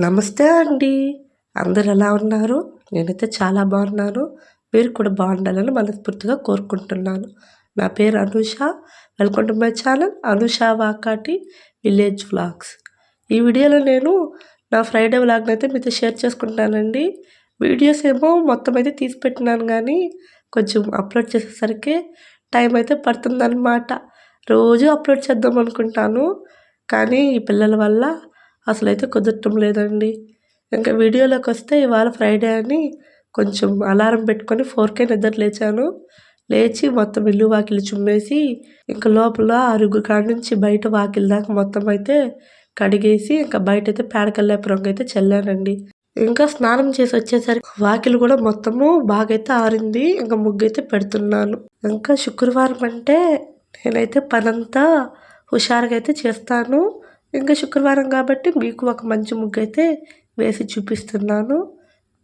నమస్తే అండి. అందరూ ఎలా ఉన్నారు? నేనైతే చాలా బాగున్నాను. మీరు కూడా బాగుండాలని మనస్ఫూర్తిగా కోరుకుంటున్నాను. నా పేరు Anusha. Welcome to my channel Anusha Vakati village vlogs. ఈ వీడియోలో నేను నా ఫ్రైడే వ్లాగ్ని అయితే మీతో షేర్ చేసుకుంటానండి. వీడియోస్ ఏమో మొత్తం అయితే తీసి పెట్టినాను, కానీ కొంచెం అప్లోడ్ చేసేసరికి టైం అయితే పడుతుందన్నమాట. రోజు అప్లోడ్ చేద్దాం అనుకుంటాను, కానీ ఈ పిల్లల వల్ల అసలైతే కుదరటం లేదండి. ఇంకా వీడియోలోకి వస్తే ఇవాళ ఫ్రైడే అని కొంచెం అలారం పెట్టుకొని 4కే నిద్ర లేచాను. లేచి మొత్తం ఇల్లు వాకిలి చుమ్మేసి ఇంకా లోపల అరుగు కాడ నుంచి బయట వాకిలి దాకా మొత్తం అయితే కడిగేసి ఇంకా బయట అయితే పేడకల్లేపు రంగు అయితే చల్లానండి. ఇంకా స్నానం చేసి వచ్చేసరికి వాకిలి కూడా మొత్తము బాగా అయితే ఆరింది. ఇంకా ముగ్గు అయితే పెడుతున్నాను. ఇంకా శుక్రవారం అంటే నేనైతే పనంతా హుషారుగా అయితే చేస్తాను. ఇంకా శుక్రవారం కాబట్టి మీకు ఒక మంచి ముగ్గు అయితే వేసి చూపిస్తున్నాను.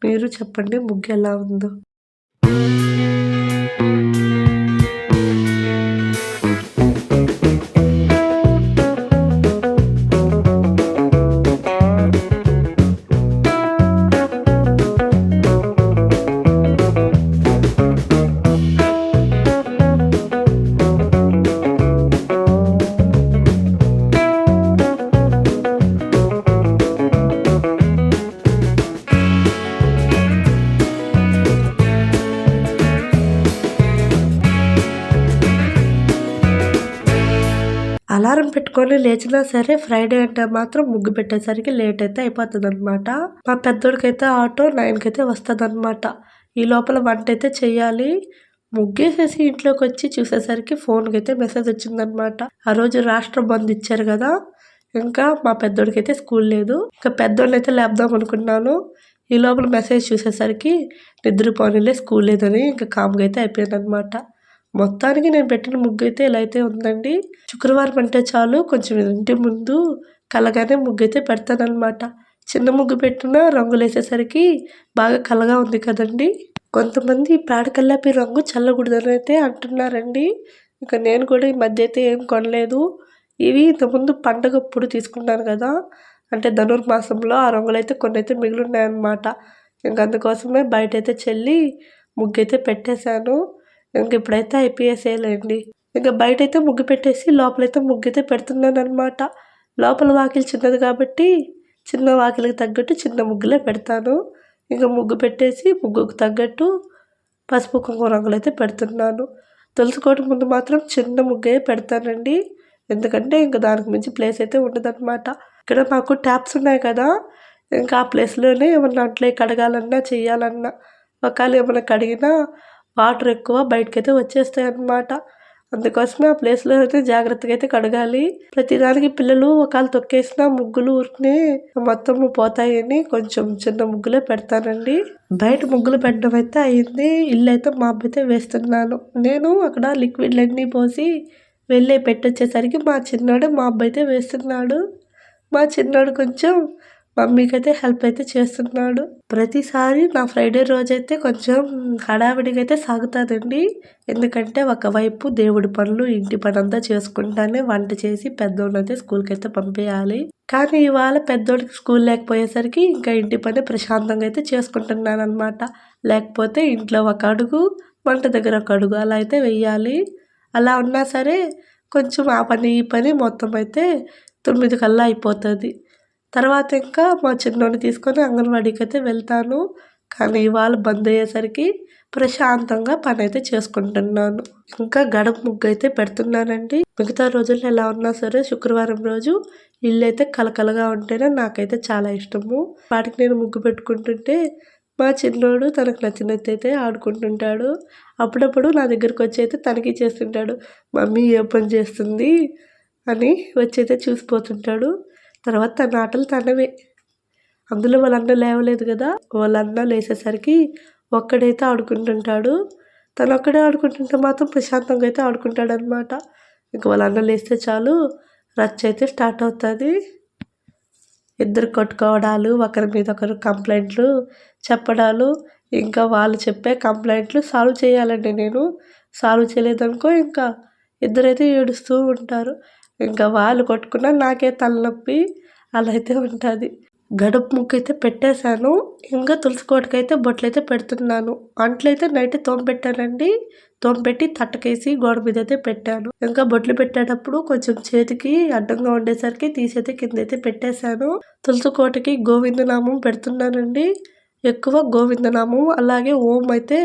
మీరు చెప్పండి ముగ్గు ఎలా ఉందో. అలారం పెట్టుకొని లేచినా సరే ఫ్రైడే అంటే మాత్రం ముగ్గు పెట్టేసరికి లేట్ అయితే అయిపోతుంది అనమాట. మా పెద్దోడికైతే ఆటో 9కి అయితే వస్తుంది అనమాట. ఈ లోపల వంట అయితే చెయ్యాలి. ముగ్గేసేసి ఇంట్లోకి వచ్చి చూసేసరికి ఫోన్కి అయితే మెసేజ్ వచ్చిందనమాట. ఆ రోజు రాష్ట్ర బంద్ ఇచ్చారు కదా, ఇంకా మా పెద్దోడికి అయితే స్కూల్ లేదు. ఇంకా పెద్దోళ్ళు అయితే లేపుదాం అనుకున్నాను. ఈ లోపల మెసేజ్ చూసేసరికి నిద్రపోనిలే స్కూల్ లేదని ఇంకా కామ్గా అయితే అయిపోయింది అనమాట. మొత్తానికి నేను పెట్టిన ముగ్గు అయితే ఇలా అయితే ఉందండి. శుక్రవారం అంటే చాలు కొంచెం ఇంటి ముందు కలగానే ముగ్గు అయితే పెడతానమాట. చిన్న ముగ్గు పెట్టినా రంగులు వేసేసరికి బాగా కలగా ఉంది కదండి. కొంతమంది పేడకల్లాపి రంగు చల్లకూడదని అయితే అంటున్నారండి. ఇంకా నేను కూడా ఈ మధ్య అయితే ఏం కొనలేదు. ఇవి ఇంతకుముందు పండగప్పుడు తీసుకున్నాను కదా, అంటే ధనుర్మాసంలో ఆ రంగులు అయితే కొన్ని అయితే మిగిలి ఉన్నాయన్నమాట. ఇంక అందుకోసమే బయట అయితే చల్లి ముగ్గు అయితే పెట్టేశాను. ఇంక ఇప్పుడైతే అయిపోయేసేయాలండి. ఇంకా బయట అయితే ముగ్గు పెట్టేసి లోపలైతే ముగ్గు అయితే పెడుతున్నాను అనమాట. లోపల వాకిలి చిన్నది కాబట్టి చిన్న వాకిలికి తగ్గట్టు చిన్న ముగ్గులే పెడతాను. ఇంకా ముగ్గు పెట్టేసి ముగ్గుకు తగ్గట్టు పసుపు కుంకుమ రంగులు అయితే పెడుతున్నాను. తులసికోట ముందు మాత్రం చిన్న ముగ్గే పెడతానండి, ఎందుకంటే ఇంకా దానికి మించి ప్లేస్ అయితే ఉండదన్నమాట. ఇక్కడ మాకు ట్యాప్స్ ఉన్నాయి కదా, ఇంకా ఆ ప్లేస్లోనే ఏమన్నా అట్లే కడగాలన్నా చెయ్యాలన్నా ఒకవేళ ఏమైనా కడిగినా వాటర్ ఎక్కువ బయటకైతే వచ్చేస్తాయి అన్నమాట. అందుకోసమే ఆ ప్లేస్లో అయితే జాగ్రత్తగా అయితే కడగాలి. ప్రతిదానికి పిల్లలు ఒకవేళ తొక్కేసినా ముగ్గులు ఊరికనే మొత్తము పోతాయని కొంచెం చిన్న ముగ్గులే పెడతానండి. బయట ముగ్గులు పెట్టడం అయితే అయింది. ఇల్లు అయితే మాప్ అయితే వేస్తున్నాను. నేను అక్కడ లిక్విడ్లన్నీ పోసి వెళ్ళి పెట్టొచ్చేసరికి మా చిన్నోడు మాప్ అయితే వేస్తున్నాడు. మా చిన్నోడు కొంచెం మమ్మీకి అయితే హెల్ప్ అయితే చేస్తున్నాడు. ప్రతిసారి నా ఫ్రైడే రోజైతే కొంచెం హడావిడిగా అయితే సాగుతుందండి. ఎందుకంటే ఒకవైపు దేవుడి పనులు ఇంటి పని అంతా చేసుకుంటానే వంట చేసి పెద్దోడిని అయితే స్కూల్కి అయితే పంపేయాలి. కానీ ఇవాళ పెద్దోడికి స్కూల్ లేకపోయేసరికి ఇంకా ఇంటి పని ప్రశాంతంగా అయితే చేసుకుంటున్నాను అనమాట. లేకపోతే ఇంట్లో ఒక అడుగు వంట దగ్గర ఒక అడుగు అలా అయితే వెయ్యాలి. అలా ఉన్నా సరే కొంచెం ఆ పని ఈ పని మొత్తం అయితే 9 కల్లా అయిపోతుంది. తర్వాత ఇంకా మా చిన్నోడిని తీసుకొని అంగన్వాడీకి అయితే వెళ్తాను. కానీ ఇవాళ బంద్ అయ్యేసరికి ప్రశాంతంగా పని అయితే చేసుకుంటున్నాను. ఇంకా గడప ముగ్గు అయితే పెడుతున్నానండి. మిగతా రోజుల్లో ఎలా ఉన్నా సరే శుక్రవారం రోజు ఇల్లు అయితే కలకలగా ఉంటేనే నాకైతే చాలా ఇష్టము. వాటికి నేను ముగ్గు పెట్టుకుంటుంటే మా చిన్నోడు తనకు నచ్చినట్టు అయితే ఆడుకుంటుంటాడు. అప్పుడప్పుడు నా దగ్గరకు వచ్చి అయితే తనిఖీ చేస్తుంటాడు, మమ్మీ ఏ పని చేస్తుంది అని వచ్చి అయితే చూసిపోతుంటాడు. తర్వాత తన ఆటలు తనవే. అందులో వాళ్ళ అన్న లేవలేదు కదా, వాళ్ళ అన్న లేచేసరికి ఒక్కడైతే ఆడుకుంటుంటాడు. తను ఒక్కడే ఆడుకుంటుంటే మాత్రం ప్రశాంతంగా అయితే ఆడుకుంటాడు అనమాట. ఇంక వాళ్ళ అన్న లేస్తే చాలు రచ్చ అయితే స్టార్ట్ అవుతుంది. ఇద్దరు కొట్టుకోవడాలు, ఒకరి మీద ఒకరు కంప్లైంట్లు చెప్పడాలు, ఇంకా వాళ్ళు చెప్పే కంప్లైంట్లు సాల్వ్ చేయాలండి. నేను సాల్వ్ చేయలేదనుకో ఇంకా ఇద్దరైతే ఏడుస్తూ ఉంటారు. ఇంకా వాళ్ళు కొట్టుకున్నా నాకే తలనొప్పి అలా అయితే ఉంటుంది. గడప ముగ్గు అయితే పెట్టేశాను. ఇంకా తులసి కోటకైతే బొట్లయితే పెడుతున్నాను. అంట్లయితే నైట్ తోమపెట్టానండి. తోమపెట్టి తట్టకేసి గోడ మీద అయితే పెట్టాను. ఇంకా బొట్లు పెట్టేటప్పుడు కొంచెం చేతికి అడ్డంగా ఉండేసరికి తీసైతే కిందైతే పెట్టేశాను. తులసి కోటకి గోవిందనామం పెడుతున్నానండి. ఎక్కువ గోవిందనామం అలాగే ఓం అయితే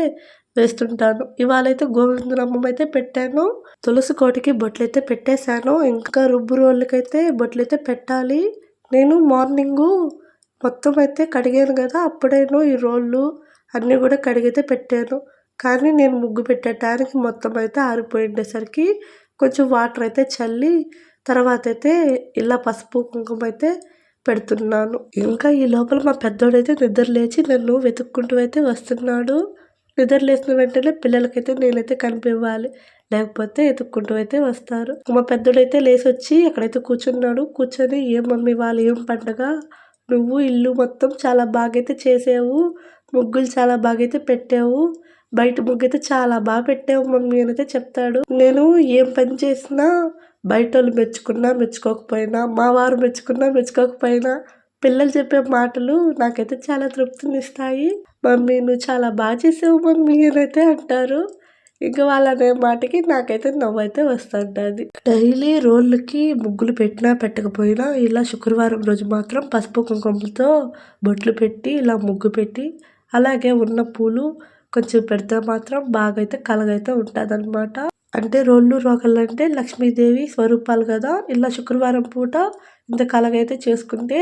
వేస్తుంటాను. ఇవాళైతే గోవిందనామం అయితే పెట్టాను. తులసి కోటకి బొట్లయితే పెట్టేశాను. ఇంకా రుబ్బు రోళ్ళకైతే బొట్లయితే పెట్టాలి. నేను మార్నింగు మొత్తం అయితే కడిగాను కదా, అప్పుడేను ఈ రోళ్ళు అన్నీ కూడా కడిగితే పెట్టాను. కానీ నేను ముగ్గు పెట్టడానికి మొత్తం అయితే ఆరిపోయిండేసరికి కొంచెం వాటర్ అయితే చల్లి తర్వాత అయితే ఇలా పసుపు కుంకుమ అయితే పెడుతున్నాను. ఇంకా ఈ లోపల మా పెద్దోడైతే నిద్ర లేచి నన్ను వెతుక్కుంటూ అయితే వస్తున్నాడు. నిద్ర లేచిన వెంటనే పిల్లలకైతే నేనైతే కనిపివ్వాలి, లేకపోతే ఎతుక్కుంటూ అయితే వస్తారు. మా పెద్దోడైతే లేచి వచ్చి అక్కడైతే కూర్చున్నాడు. కూర్చొని ఏం మమ్మీ వాళ్ళు ఏం పండగ, నువ్వు ఇల్లు మొత్తం చాలా బాగా అయితే చేసావు, ముగ్గులు చాలా బాగా అయితే పెట్టావు, బయట ముగ్గు అయితే చాలా బాగా పెట్టావు మమ్మీ అని అయితే చెప్తాడు. నేను ఏం పని చేసినా బయట వాళ్ళు మెచ్చుకున్నా మెచ్చుకోకపోయినా, మా వారు మెచ్చుకున్నా మెచ్చుకోకపోయినా పిల్లలు చెప్పే మాటలు నాకైతే చాలా తృప్తినిస్తాయి. మమ్మీ నువ్వు చాలా బాగా చేసావు మమ్మీ అని అయితే అంటారు. ఇంకా వాళ్ళు అనే మాటకి నాకైతే నవ్వు అయితే వస్తుంటుంది. డైలీ రోళ్ళకి ముగ్గులు పెట్టినా పెట్టకపోయినా ఇలా శుక్రవారం రోజు మాత్రం పసుపు కుంకుమతో బొట్లు పెట్టి ఇలా ముగ్గు పెట్టి అలాగే ఉన్న పూలు కొంచెం పెడితే మాత్రం బాగా అయితే కలగైతే ఉంటుంది అనమాట. అంటే రోళ్ళు రోకళ్ళు అంటే లక్ష్మీదేవి స్వరూపాలు కదా, ఇలా శుక్రవారం పూట ఇంత కలగైతే చేసుకుంటే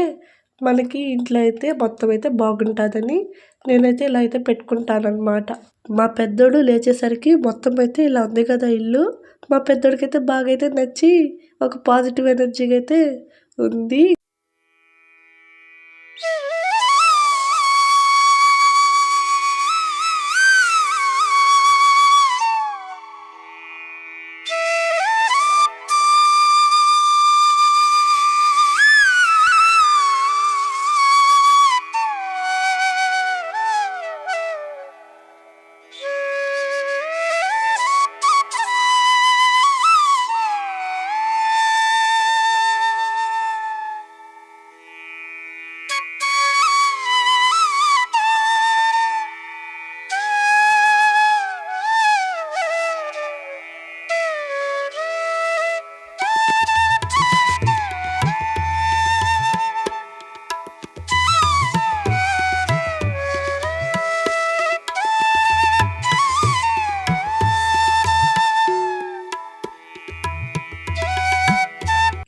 మనకి ఇంట్లో అయితే మొత్తం అయితే బాగుంటుందని నేనైతే ఇలా అయితే పెట్టుకుంటానమాట. మా పెద్దోడు లేచేసరికి మొత్తం అయితే ఇలా ఉంది కదా ఇల్లు. మా పెద్దోడికి అయితే బాగా అయితే నచ్చి ఒక పాజిటివ్ ఎనర్జీగా అయితే ఉంది.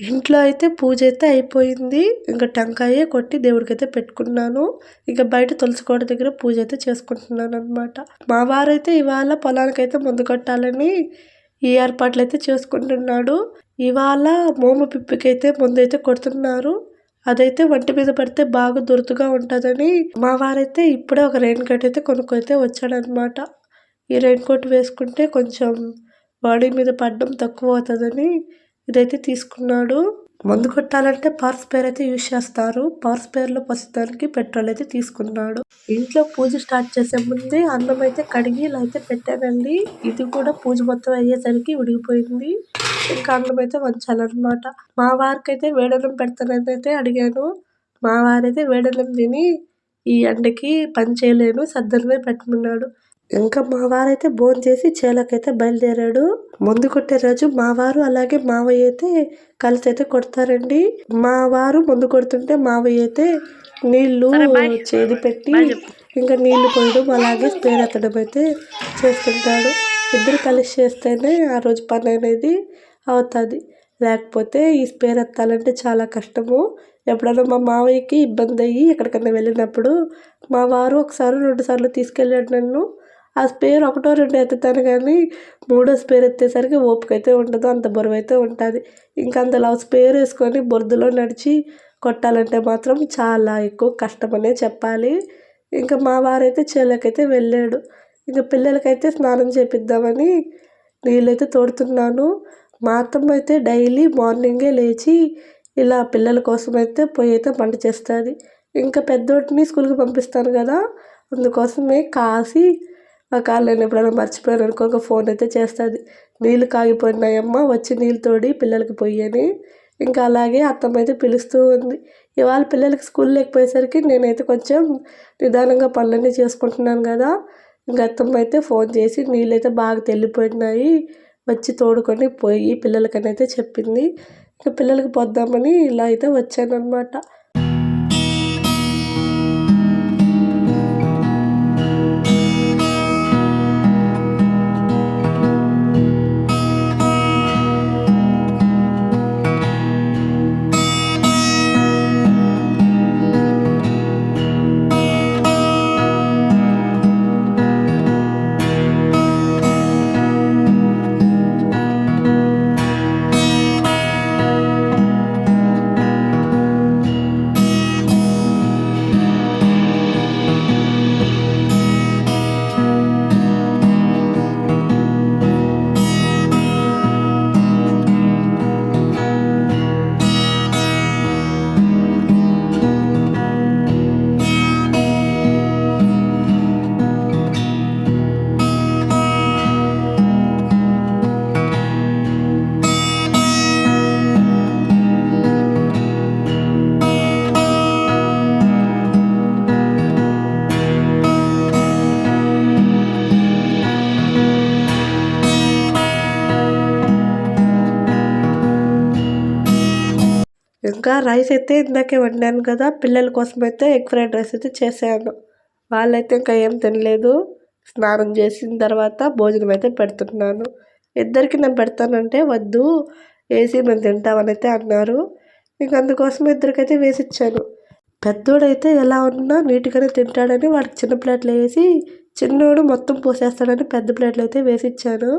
ఇంట్లో అయితే పూజ అయితే అయిపోయింది. ఇంకా టెంకాయ కొట్టి దేవుడికైతే పెట్టుకున్నాను. ఇంకా బయట తులసి కోట దగ్గర పూజ అయితే చేసుకుంటున్నాను అనమాట. మా వారైతే ఇవాళ పొలానికైతే ముందు కొట్టాలని ఈ ఏర్పాట్లు అయితే చేసుకుంటున్నాడు. ఇవాళ మోము పిప్పికైతే ముందైతే కొడుతున్నారు. అదైతే వంటి మీద పడితే బాగా దురదగా ఉంటుందని మా వారైతే ఇప్పుడే ఒక రెయిన్ కోట్ అయితే కొనుక్కొైతే వచ్చాడనమాట. ఈ రెయిన్ కోట్ వేసుకుంటే కొంచెం బాడీ మీద పడడం తక్కువ అవుతుందని ఇదైతే తీసుకున్నాడు. మందు కొట్టాలంటే పవర్ స్ప్రే అయితే యూజ్ చేస్తారు. పవర్ స్ప్రేలో పసుదానికి పెట్రోల్ అయితే తీసుకున్నాడు. ఇంట్లో పూజ స్టార్ట్ చేసే ముందే అన్నం అయితే కడిగి ఇలా అయితే పెట్టానండి. ఇది కూడా పూజ మొత్తం అయ్యేసరికి ఉడికిపోయింది. ఇంకా అన్నం అయితే వంచాలన్నమాట. మా వారికి అయితే వేడన్నం పెడతానని అయితే అడిగాను. మా వారైతే వేడన్నం తిని ఈ ఎండకి పని చేయలేను సద్దనమే పెట్టమన్నాడు. ఇంకా మా వారైతే భోజనం చేసి చేలకైతే బయలుదేరాడు. మందు కొట్టే రోజు మా వారు అలాగే మావయ్య అయితే కలిసి అయితే కొడతారండి. మా వారు మందు కొడుతుంటే మావయ్య అయితే నీళ్లు చేది పెట్టి ఇంకా నీళ్లు పోయడం అలాగే స్ప్రే ఎత్తడం అయితే చేస్తుంటాడు. ఇద్దరు కలిసి చేస్తేనే ఆ రోజు పని అనేది అవుతుంది. లేకపోతే ఈ స్పేర్ ఎత్తాలంటే చాలా కష్టము. ఎప్పుడైనా మా మావయ్యకి ఇబ్బంది అయ్యి ఎక్కడికన్నా వెళ్ళినప్పుడు మా వారు ఒకసారి 2 సార్లు తీసుకెళ్ళాడు నన్ను. ఆ స్పేర్ ఒకటో రెండో ఎత్తుతాను కానీ మూడో స్పేర్ ఎత్తేసరికి ఓపిక అయితే ఉండదు. అంత బరువైతే ఉంటుంది. ఇంకా అందులో స్పేర్ వేసుకొని బురదలో నడిచి కొట్టాలంటే మాత్రం చాలా ఎక్కువ కష్టమనే చెప్పాలి. ఇంకా మా వారైతే చేలోకైతే వెళ్ళాడు. ఇంక పిల్లలకైతే స్నానం చేపిద్దామని నీళ్ళైతే తోడుతున్నాను. మా అత్తమ్మ అయితే డైలీ మార్నింగే లేచి ఇలా పిల్లల కోసం అయితే పొయ్యి అయితే మంట చేస్తుంది. ఇంకా పెద్దోడిని స్కూల్కి పంపిస్తాను కదా, అందుకోసమే కాసి ఒకవేళ నేను ఎప్పుడైనా మర్చిపోయాను అనుకో ఒక ఫోన్ అయితే చేస్తుంది. నీళ్ళు కాగిపోయినాయమ్మా వచ్చి నీళ్ళు తోడి పిల్లలకి పొయ్యని. ఇంకా అలాగే అత్తమ్మ అయితే పిలుస్తూ ఉంది. ఇవాళ పిల్లలకి స్కూల్ లేకపోయేసరికి నేనైతే కొంచెం నిదానంగా పనులన్నీ చేసుకుంటున్నాను కదా. ఇంకా అత్తమ్మ అయితే ఫోన్ చేసి నీళ్ళైతే బాగా తెల్లిపోయినాయి వచ్చి తోడుకొని పోయి పిల్లలకని అయితే చెప్పింది. ఇంకా పిల్లలకి పోద్దామని ఇలా అయితే వచ్చానన్నమాట. ఇంకా రైస్ అయితే ఇందాకే వండాను కదా, పిల్లల కోసం అయితే ఎగ్ ఫ్రైడ్ రైస్ అయితే చేశాను. వాళ్ళైతే ఇంకా ఏం తినలేదు. స్నానం చేసిన తర్వాత భోజనం అయితే పెడుతున్నాను. ఇద్దరికి నేను పెడతానంటే వద్దు వేసి మేము తింటామని అయితే అన్నారు. ఇంక అందుకోసం ఇద్దరికైతే వేసిచ్చాను. పెద్దోడైతే ఎలా ఉన్నా నీట్గానే తింటాడని వాడికి చిన్న ప్లేట్లు వేసి, చిన్నోడు మొత్తం పోసేస్తాడని పెద్ద ప్లేట్లు అయితే వేసిచ్చాను.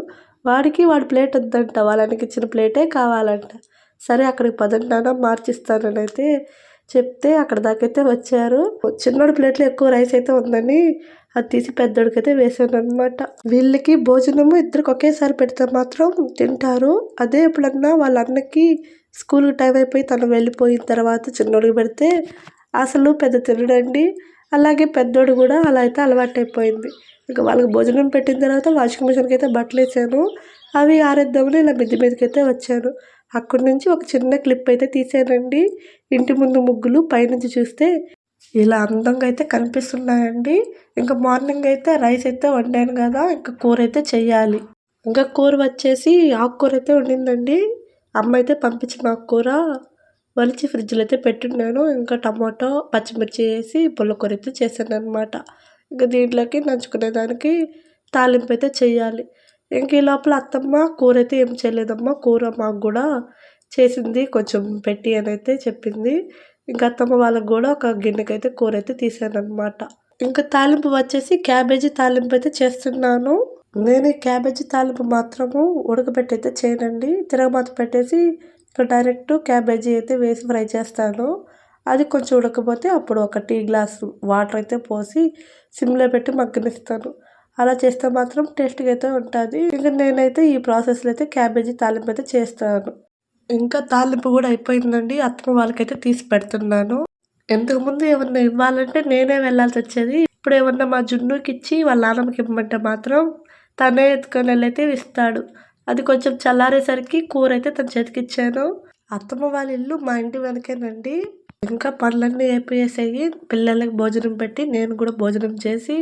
వాడికి వాడి ప్లేట్ వద్దంట, వాళ్ళకి ఇచ్చిన ప్లేటే కావాలంట. సరే అక్కడికి పదండి నాన్న మార్చిస్తానని అయితే చెప్తే అక్కడ దాకైతే వచ్చారు. చిన్నోడి ప్లేట్లో ఎక్కువ రైస్ అయితే ఉందని అది తీసి పెద్దోడికైతే వేసాను అనమాట. వీళ్ళకి భోజనము ఇద్దరికి ఒకేసారి పెడితే మాత్రం తింటారు. అదే ఎప్పుడన్నా వాళ్ళ అన్నకి స్కూల్ టైం అయిపోయి తను వెళ్ళిపోయిన తర్వాత చిన్నోడికి పెడితే అసలు పెద్ద తినడండి. అలాగే పెద్దోడు కూడా అలా అయితే అలవాటైపోయింది. ఇంకా వాళ్ళకి భోజనం పెట్టిన తర్వాత వాషింగ్ మిషన్కి అయితే బట్టలు వేసాను. అవి ఆరేద్దామని ఇలా మిద్ది మీదకి అయితే వచ్చాను. అక్కడి నుంచి ఒక చిన్న క్లిప్ అయితే తీసానండి. ఇంటి ముందు ముగ్గులు పైనుంచి చూస్తే ఇలా అందంగా అయితే కనిపిస్తున్నాయండి. ఇంకా మార్నింగ్ అయితే రైస్ అయితే వండాను కదా, ఇంకా కూర అయితే చెయ్యాలి. ఇంకా కూర వచ్చేసి ఆకుకూర అయితే వండిందండి. అమ్మ అయితే పంపించిన ఆకుకూర వలిచి ఫ్రిడ్జ్లో అయితే పెట్టున్నాను. ఇంకా టమాటో పచ్చిమిర్చి వేసి పుల్లకూర అయితే చేశాను అనమాట. ఇంకా దీంట్లోకి నంచుకునేదానికి తాలింపు అయితే చెయ్యాలి. ఇంక ఈ లోపల అత్తమ్మ కూర అయితే ఏం చేయలేదమ్మా, కూర మాకు కూడా చేసింది కొంచెం పెట్టి అని అయితే చెప్పింది. ఇంకా అత్తమ్మ వాళ్ళకి కూడా ఒక గిన్నెకైతే కూర అయితే తీసాను అనమాట. ఇంకా తాలింపు వచ్చేసి క్యాబేజీ తాలింపు అయితే చేస్తున్నాను. నేను ఈ క్యాబేజీ తాలింపు మాత్రము ఉడకబెట్టి అయితే చేయనండి. తిరగమాత పెట్టేసి ఇంకా డైరెక్ట్ క్యాబేజీ అయితే వేసి ఫ్రై చేస్తాను. అది కొంచెం ఉడకపోతే అప్పుడు ఒక టీ గ్లాసు వాటర్ అయితే పోసి సిమ్లో పెట్టి మగ్గనిస్తాను. అలా చేస్తే మాత్రం టేస్ట్గా అయితే ఉంటుంది. ఇంకా నేనైతే ఈ ప్రాసెస్లో అయితే క్యాబేజీ తాలింపు అయితే చేస్తాను. ఇంకా తాలింపు కూడా అయిపోయిందండి. అత్తమ్మ వాళ్ళకైతే తీసి పెడుతున్నాను. ఇంతకుముందు ఏమన్నా ఇవ్వాలంటే నేనే వెళ్ళాల్సి వచ్చేది. ఇప్పుడు ఏమన్నా మా జున్నుకి ఇచ్చి వాళ్ళ నాన్నమ్మకి ఇవ్వమంటే మాత్రం తనే ఎత్తుకొని వెళ్ళైతే ఇస్తాడు. అది కొంచెం చల్లారేసరికి కూర అయితే తన చేతికి ఇచ్చాను. అత్తమ్మ వాళ్ళ ఇల్లు మా ఇంటి వెనకేనండి. ఇంకా పనులన్నీ అయిపోయేసాయి. పిల్లలకి భోజనం పెట్టి నేను కూడా భోజనం చేసి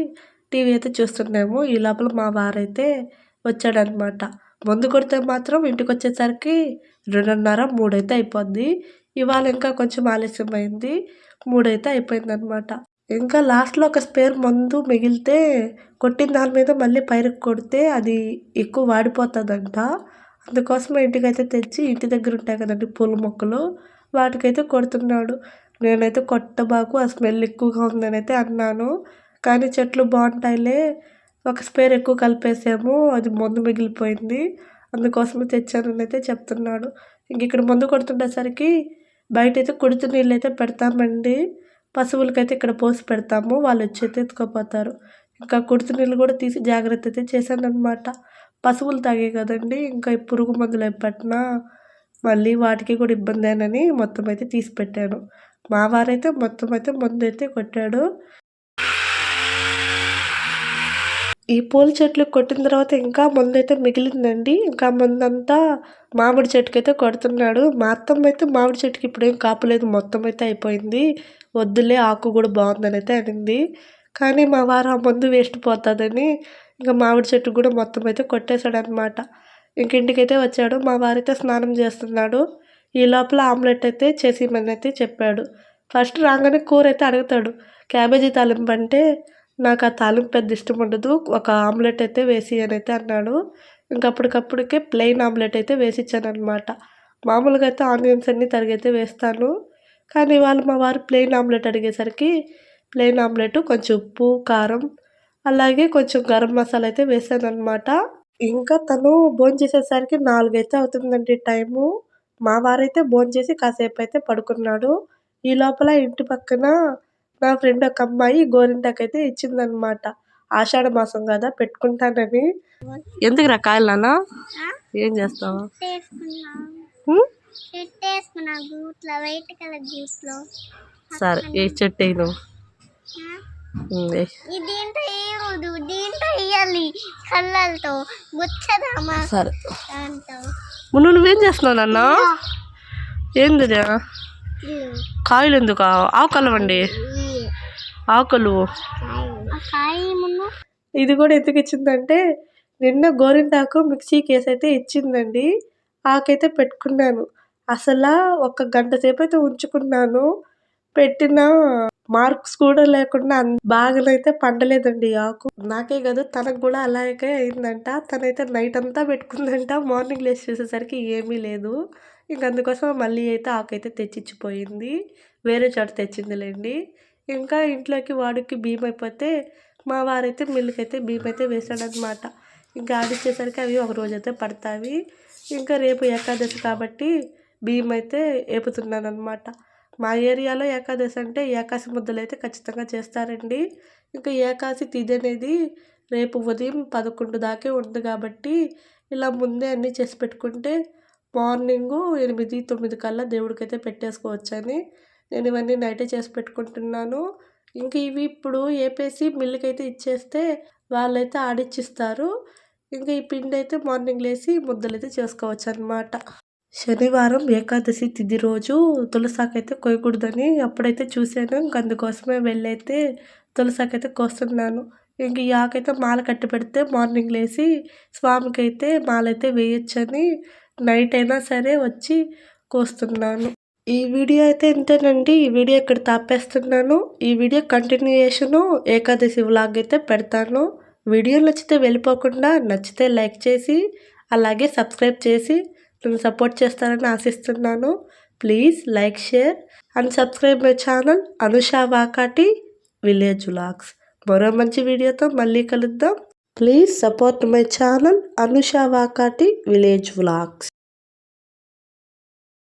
టీవీ అయితే చూస్తున్నాము. ఈ లోపల మా వారైతే వచ్చాడనమాట. ముందు కొడితే మాత్రం ఇంటికి వచ్చేసరికి 2:30, 3 అయితే అయిపోద్ది. ఇవాళ ఇంకా కొంచెం ఆలస్యం అయింది. 3 అయితే అయిపోయిందనమాట. ఇంకా లాస్ట్లో ఒక స్పేర్ మందు మిగిలితే కొట్టిన దాని మీద మళ్ళీ పైరుకి కొడితే అది ఎక్కువ వాడిపోతుందంట. అందుకోసం ఇంటికైతే తెచ్చి ఇంటి దగ్గర ఉంటాయి కదండి పూల మొక్కలు, వాటికైతే కొడుతున్నాడు. నేనైతే కొట్టబాకు, ఆ స్మెల్ ఎక్కువగా ఉందని అయితే అన్నాను. కానీ చెట్లు బాగుంటాయిలే, ఒక స్పేర్ ఎక్కువ కలిపేసాము, అది మందు మిగిలిపోయింది, అందుకోసమే తెచ్చానని అయితే చెప్తున్నాడు. ఇంక ఇక్కడ మందు కొడుతుండేసరికి బయటైతే కుడితి నీళ్ళు అయితే పెడతామండి. పశువులకైతే ఇక్కడ పోసి పెడతాము, వాళ్ళు వచ్చి అయితే ఎత్తుకుపోతారు. ఇంకా కుడితి నీళ్ళు కూడా తీసి జాగ్రత్త అయితే చేశానన్నమాట. పశువులు తాగే కదండి, ఇంకా ఈ పురుగు మందులు పెట్టినా మళ్ళీ వాటికి కూడా ఇబ్బందేనని మొత్తం అయితే తీసి పెట్టాను. మా వారైతే మొత్తం అయితే మందు అయితే కొట్టాడు. ఈ పూల చెట్లు కొట్టిన తర్వాత ఇంకా మందైతే మిగిలిందండి. ఇంకా మందంతా మామిడి చెట్టుకైతే కొడుతున్నాడు. మా అత్తమ్మ అయితే మామిడి చెట్టుకి ఇప్పుడేం కాపులేదు, మొత్తం అయితే అయిపోయింది, వద్దులే ఆకు కూడా బాగుందని అయితే అనింది. కానీ మా వారు ఆ మందు వేస్ట్ పోతుందని ఇంకా మామిడి చెట్టు కూడా మొత్తం అయితే కొట్టేశాడనమాట. ఇంక ఇంటికైతే వచ్చాడు. మా వారైతే స్నానం చేస్తున్నాడు. ఈ లోపల ఆమ్లెట్ అయితే చేసిమని అయితే చెప్పాడు. ఫస్ట్ రాగానే కూర అయితే అడుగుతాడు. క్యాబేజీ తాలింపు అంటే నాకు ఆ తాలింపు పెద్ద ఇష్టం ఉండదు, ఒక ఆమ్లెట్ అయితే వేసి అని అయితే అన్నాడు. ఇంకప్పటికప్పుడికే ప్లెయిన్ ఆమ్లెట్ అయితే వేసి ఇచ్చానమాట. మామూలుగా అయితే ఆనియన్స్ అన్నీ తరిగైతే వేస్తాను, కానీ వాళ్ళు మా వారు ప్లెయిన్ ఆమ్లెట్ అడిగేసరికి ప్లెయిన్ ఆమ్లెట్ కొంచెం ఉప్పు, కారం, అలాగే కొంచెం గరం మసాలా అయితే వేసానమాట. ఇంకా తను భోంచేసేసరికి 4 అయితే అవుతుందండి టైము. మా వారైతే భోంచేసి కాసేపు అయితే పడుకున్నాడు. ఈ లోపల ఇంటి పక్కన నా ఫ్రెండ్ ఒక అమ్మాయి గోరింటాకైతే ఇచ్చిందనమాట. ఆషాఢ మాసం కదా పెట్టుకుంటానని. ఎందుకురా కాయలు నాన్న, ఏం చేస్తావు? సరే ఏ చెట్టు అయినా సరే. నువ్వేం చేస్తున్నావు నాన్న? ఏంది కాయలు ఎందుకు? ఆకులు అండి, ఆకులు. ఇది కూడా ఎందుకు ఇచ్చిందంటే నిన్న గోరింటాకు మిక్సీకి వేసి అయితే ఇచ్చిందండి. ఆకైతే పెట్టుకున్నాను. అసలు ఒక గంట సేపు అయితే ఉంచుకున్నాను. పెట్టిన మార్క్స్ కూడా లేకుండా బాగానైతే పండలేదండి ఆకు. నాకే కాదు తనకు కూడా అలాగే అయిందంట. తనైతే నైట్ అంతా పెట్టుకుందంట, మార్నింగ్ లేచి చూసేసరికి ఏమీ లేదు. ఇంక అందుకోసం మళ్ళీ అయితే ఆకైతే తెచ్చిచ్చిపోయింది, వేరే చోట తెచ్చిందిలేండి. ఇంకా ఇంట్లోకి వాడికి బియ్యం అయిపోతే మా వారైతే మిల్లుకైతే బియ్యం అయితే వేసాడనమాట. ఇంకా ఆడిచ్చేసరికి అవి ఒక రోజైతే పడతాయి. ఇంకా రేపు ఏకాదశి కాబట్టి బియ్యం అయితే వేపుతున్నాను అనమాట. మా ఏరియాలో ఏకాదశి అంటే ఏకాశి ముద్దలు అయితే ఖచ్చితంగా చేస్తారండి. ఇంకా ఏకాశి తిథి అనేది రేపు ఉదయం 11 దాకే ఉంది కాబట్టి ఇలా ముందే అన్నీ చేసి పెట్టుకుంటే మార్నింగు 8, 9 కల్లా దేవుడికైతే పెట్టేసుకోవచ్చని నేను ఇవన్నీ నైటే చేసి పెట్టుకుంటున్నాను. ఇంక ఇవి ఇప్పుడు ఏపేసి మిల్లుకైతే ఇచ్చేస్తే వాళ్ళైతే ఆడిచ్చిస్తారు. ఇంకా ఈ పిండి అయితే మార్నింగ్ లేసి ముద్దలైతే చేసుకోవచ్చు అనమాట. శనివారం ఏకాదశి తిథి రోజు తులసాకైతే కోయకూడదని అప్పుడైతే చూశాను. ఇంక అందుకోసమే వెళ్ళైతే తులసాకైతే కోస్తున్నాను. ఇంక ఈ ఆకైతే మాల కట్టి పెడితే మార్నింగ్ లేసి స్వామికి అయితే మాలైతే వేయొచ్చని నైట్ అయినా సరే వచ్చి కోస్తున్నాను. ఈ వీడియో అయితే ఇంతేనండి. ఈ వీడియో ఇక్కడ తాపేస్తున్నాను. ఈ వీడియో కంటిన్యూయేషను ఏకాదశి వ్లాగ్ అయితే పెడతాను. వీడియో నచ్చితే వెళ్ళిపోకుండా నచ్చితే లైక్ చేసి అలాగే సబ్స్క్రైబ్ చేసి నన్ను సపోర్ట్ చేస్తారని ఆశిస్తున్నాను. Please like, share and subscribe my channel Anusha Vakati village vlogs. మరో మంచి వీడియోతో మళ్ళీ కలుద్దాం. Please support my channel Anusha Vakati village vlogs.